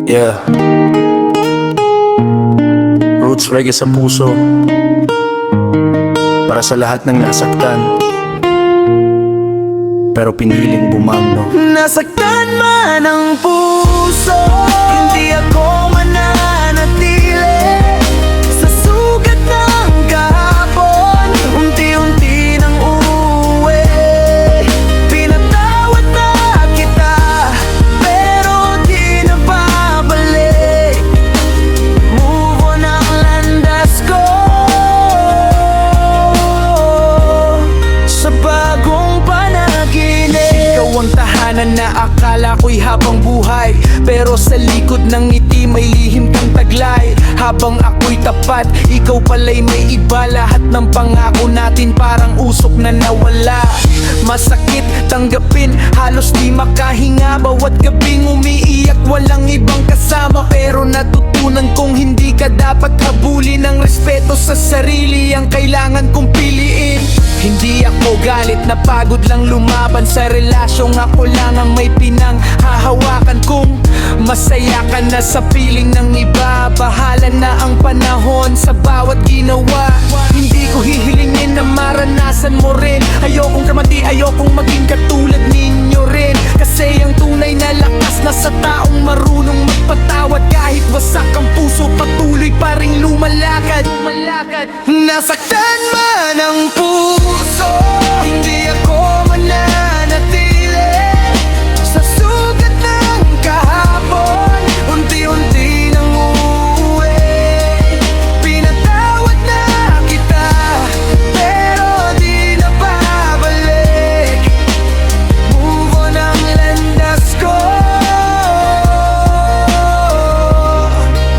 Yeah. Roots reggae sa puso, para sa lahat ng nasaktan, pero piniling bumando. Nasaktan man ang puso, hindi ako mananatili sa sugat ng kahapon. Unti-unti nang uuwi, pinatawad na kita, pero di na babalik. Move on ang landas ko sa bagong panaginip. Ikaw ang tahanan na akala ko'y habang buhay, pero sa likod ng ngiti may lihim kang taglay. Habang ako'y tapat, ikaw pala'y may iba. Lahat ng pangako natin parang usok na nawala. Masakit tanggapin, halos di makahinga. Bawat gabing umiiyak, walang ibang kasama. Pero natutunan kong hindi ka dapat habulin. Ang respeto sa sarili ang kailangan kong piliin. Hindi ako galit, napagod lang lumaban sa relasyong ako lang ang may pinanghahawakan. Kung masaya ka na sa piling ng iba, bahala na ang panahon sa bawat ginawa. Hindi ko hihilingin na maranasan mo rin. Ayokong kamati, ayokong maging katulad ninyo rin. Kasi ang tunay na lakas nasa taong marunong magpatawad. Kahit wasak ang puso, patuloy pa rin lumalakad. Nasaktan man ang puso, hindi ako mananatili sa sugat ng kahapon. Unti-unti nang uuwi, pinatawad na kita, pero di na babalik. Move on ang landas ko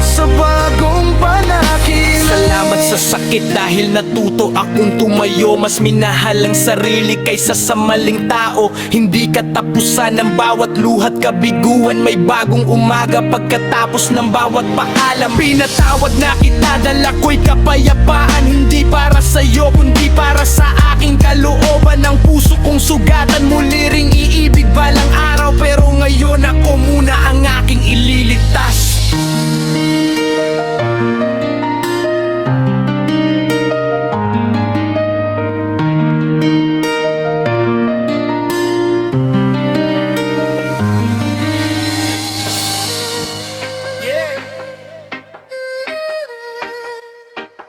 sa bagong panaginip. Salamat sa sakit dahil natuto akong tumayo. Mas minahal ang sarili kaysa sa maling tao. Hindi katapusan ng bawat luhat kabiguan. May bagong umaga pagkatapos ng bawat paalam. Pinatawad na kita dahil ako'y kapayapaan. Hindi para sa'yo kundi para sa aking kalooban. Ang puso kong sugatan, muli ring iibig balang araw. Pero ngayon ako muna ang aking ililigtas.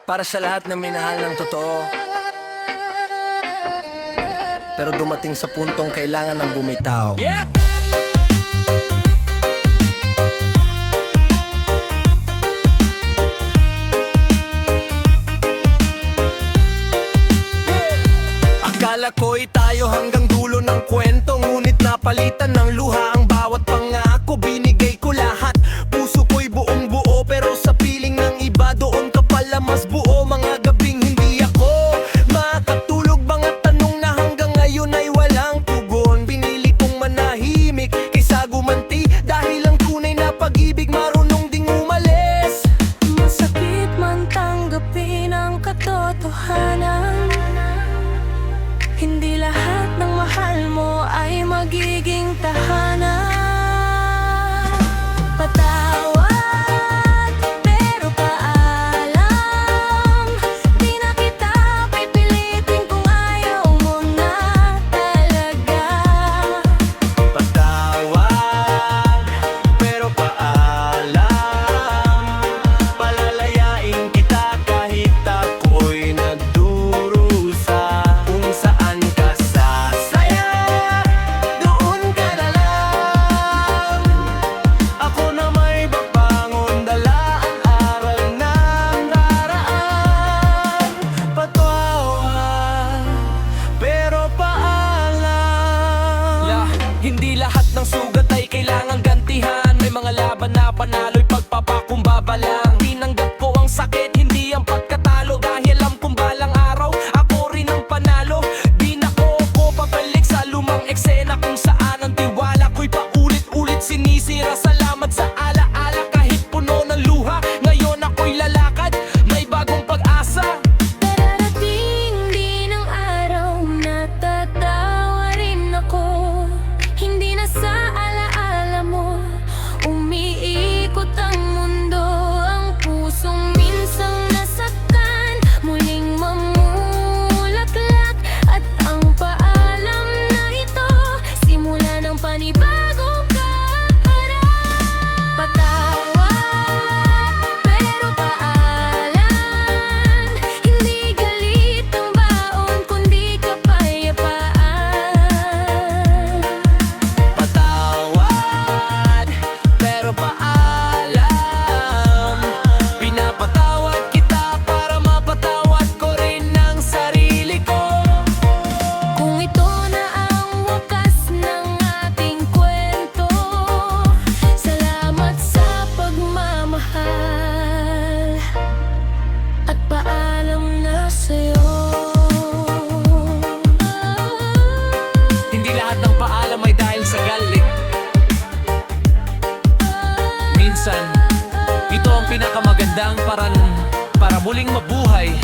Para sa lahat na minahal ng totoo, pero dumating sa puntong kailangan ng bumitaw. Akala ko'y tayo hanggang dulo ng kwento, ngunit napalitan ng luha ang bawat pangako. Binigay ko lahat, puso ko'y buong buo, pero sa piling ng iba doon ka pala mas buo. Mga gabing hindi ako makatulog, mga tanong na hanggang ngayon ay walang tugon. Pinili kong manahimik kaysa gumanti, dahil ang tunay na pag-ibig marunong ding umalis. Masakit man tanggapin ang katotohanan, hindi lahat ng mahal mo ay magiging tahanan. Patawad, pero paalam, di na kita pipilitin kung ayaw mo na talaga. Patawad, pero paalam, palalayain kita kahit ako'y nagdurusa. Kung saan ka sasaya, doon ka na lang. Ako na may babangon, dala ang aral ng daraan. Patawad, pero paalam. Hindi lahat ng sugat ay kailangang gantihan. May mga laban na panalo'y pagpapakumbaba lang. Tinanggap ko ang sakit, hindi ang pagkatalo, dahil alam kong balang araw ako rin ang panalo. Di na ko pabalik sa lumang eksena kung saan ang tiwala ko'y paulit-ulit sinisira. Salamat sa alaala kahit puno ng luha, ngayon ako'y lalakad, may bagong pag-asa. Darating din ang araw na tatawa rin ako, hindi na sa alaala mo umiikot minsan ito ang pinakamagandang paraan para muling mabuhay.